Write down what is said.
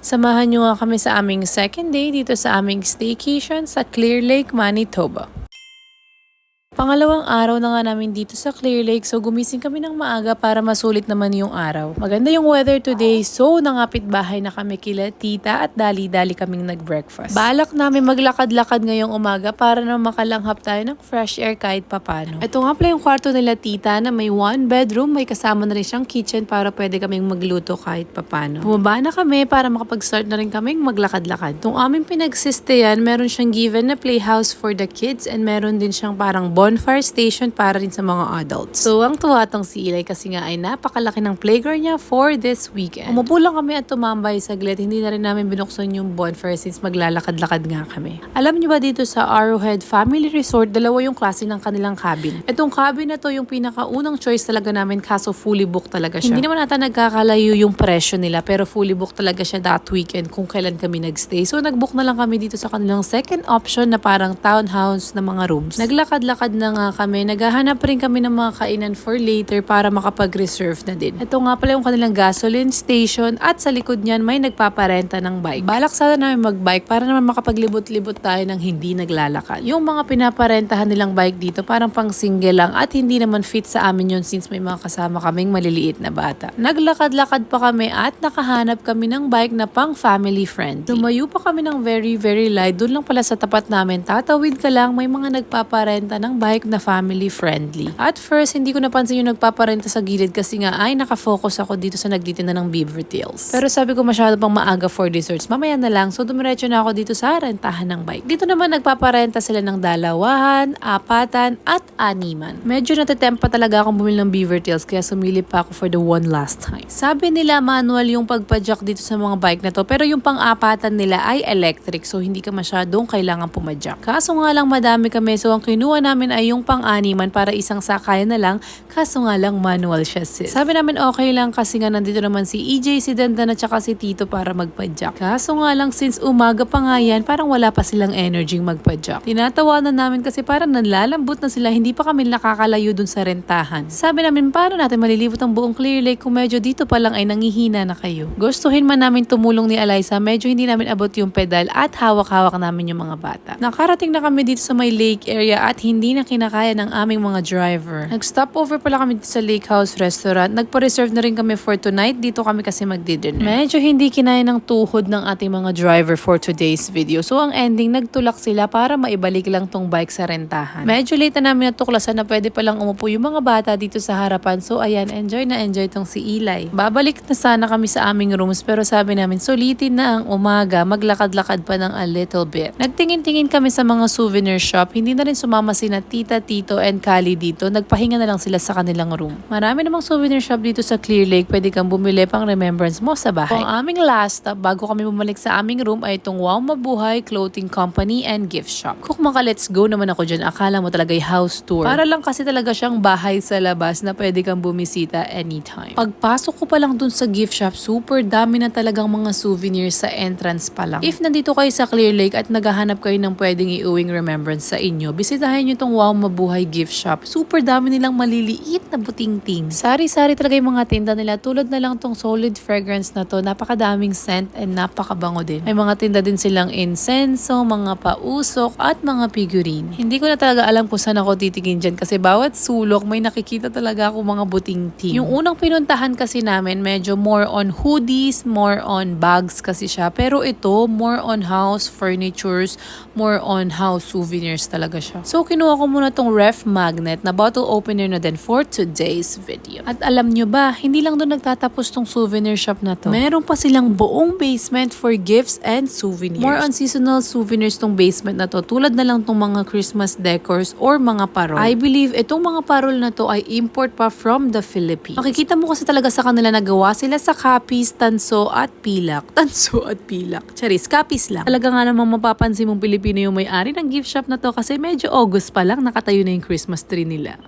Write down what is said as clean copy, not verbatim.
Samahan nyo nga kami sa aming second day dito sa aming staycation sa Clear Lake, Manitoba. Pangalawang araw na nga namin dito sa Clear Lake, so gumising kami ng maaga para masulit naman yung araw. Maganda yung weather today, so nangapit bahay na kami kila tita at dali-dali kaming nag-breakfast. Balak namin maglakad-lakad ngayong umaga para na makalanghap tayo ng fresh air kahit papano. Ito nga pala yung kwarto nila tita na may one bedroom, may kasama na rin siyang kitchen para pwede kaming magluto kahit papano. Bumaba na kami para makapag-start na rin kaming maglakad-lakad. Itong aming pinagsistayan, meron siyang given na playhouse for the kids and meron din siyang parang bonfire station para rin sa mga adults. So, ang tuwa tong si Eli kasi nga ay napakalaki ng playground niya for this weekend. Umupo lang kami at tumambay saglit. Hindi na rin namin binuksan yung bonfire since maglalakad-lakad nga kami. Alam niyo ba dito sa Arrowhead Family Resort, dalawa yung klase ng kanilang cabin. Itong cabin na to yung pinakaunang choice talaga namin kaso fully booked talaga siya. Hindi naman nata nagkakalayo yung presyo nila pero fully booked talaga siya that weekend kung kailan kami nagstay. So, nagbook na lang kami dito sa kanilang second option na parang townhouse na mga rooms. Naglakad-lakad na nga kami. Naghahanap rin kami ng mga kainan for later para makapag-reserve na din. Ito nga pala yung kanilang gasoline station at sa likod niyan may nagpaparenta ng bike. Balak sana namin mag-bike para naman makapaglibot-libot tayo ng hindi naglalakad. Yung mga pinaparentahan nilang bike dito parang pang single lang at hindi naman fit sa amin yun since may mga kasama kaming maliliit na bata. Naglakad-lakad pa kami at nakahanap kami ng bike na pang family friendly. Lumayo pa kami ng very light. Doon lang pala sa tapat namin. Tatawid ka lang, may mga nagpaparenta ng bike na family friendly. At first, hindi ko napansin yung nagpaparenta sa gilid kasi nga ay nakafocus ako dito sa nagtitinda ng beaver tails. Pero sabi ko masyado pang maaga for desserts. Mamaya na lang. So dumiretso na ako dito sa rentahan ng bike. Dito naman nagpaparenta sila ng dalawahan, apatan, at animan. Medyo natatempa talaga akong bumili ng beaver tails kaya sumili pa ako for the one last time. Sabi nila manual yung pagpadyak dito sa mga bike na to pero yung pang-apatan nila ay electric so hindi ka masyadong kailangan pumadyak. Kaso nga lang madami kami so ang kinuha namin ay yung pang-animan para isang sakayan na lang kaso nga lang manual siya sis. Sabi namin okay lang kasi nga nandito naman si EJ, si Dandan at saka si Tito para magpadyak. Kaso nga lang since umaga pa nga yan parang wala pa silang energy magpadyak. Tinatawanan namin kasi parang nalalambot na sila hindi pa kami nakakalayo dun sa rentahan. Sabi namin paano natin malilibot ang buong Clear Lake kung medyo dito pa lang ay nangihina na kayo. Gustuhin man namin tumulong ni Eliza medyo hindi namin abot yung pedal at hawak-hawak namin yung mga bata. Nakarating na kami dito sa may lake area at hindi na kinakaya ng aming mga driver. Nag-stop over pala kami dito sa Lake House Restaurant. Nagpa-reserve na rin kami for tonight. Dito kami kasi magdi-dinner. Medyo hindi kinaya ng tuhod ng ating mga driver for today's video. So ang ending, nagtulak sila para maibalik lang tong bike sa rentahan. Medyo late na namin natuklasan na pwede palang umupo yung mga bata dito sa harapan. So ayan, enjoy na enjoy tong si Eli. Babalik na sana kami sa aming rooms pero sabi namin sulitin na ang umaga. Maglakad-lakad pa ng a little bit. Nagtingin-tingin kami sa mga souvenir shop. Hindi na rin sumama sina Tita, Tito, and Kali dito. Nagpahinga na lang sila sa kanilang room. Marami namang souvenir shop dito sa Clear Lake. Pwede kang bumili pang remembrance mo sa bahay. Ang aming last stop bago kami bumalik sa aming room ay itong Wow Mabuhay Clothing Company and Gift Shop. Kung maka-let's go naman ako dyan, akala mo talaga yung house tour. Para lang kasi talaga siyang bahay sa labas na pwede kang bumisita anytime. Pagpasok ko pa lang dun sa gift shop, super dami na talagang mga souvenirs sa entrance pa lang. If nandito kayo sa Clear Lake at naghahanap kayo ng pwedeng iuwing remembrance sa inyo, bisitahin nyo itong Wow Mabuhay Gift Shop. Super dami nilang maliliit na buting-ting. Sari-sari talaga yung mga tinda nila. Tulad na lang tong solid fragrance na to. Napakadaming scent and napakabango din. May mga tinda din silang insenso, mga pausok, at mga figurine. Hindi ko na talaga alam kung saan ako titingin dyan kasi bawat sulok may nakikita talaga ako mga buting-ting. Yung unang pinuntahan kasi namin medyo more on hoodies, more on bags kasi siya. Pero ito, more on house furnitures, more on house souvenirs talaga siya. So, kinuha ko muna tong ref magnet na bottle opener na din for today's video. At alam nyo ba, hindi lang doon nagtatapos tong souvenir shop na to. Meron pa silang buong basement for gifts and souvenirs. More on seasonal souvenirs tong basement na to. Tulad na lang tong mga Christmas decors or mga parol. I believe itong mga parol na to ay import pa from the Philippines. Makikita mo kasi talaga sa kanila nagawa sila sa kapis, tanso at pilak. Tanso at pilak. Charis, kapis lang. Talaga nga namang mapapansin mong Pilipino yung may-ari ng gift shop na to kasi medyo August pa lang nakatayo na yung Christmas tree nila.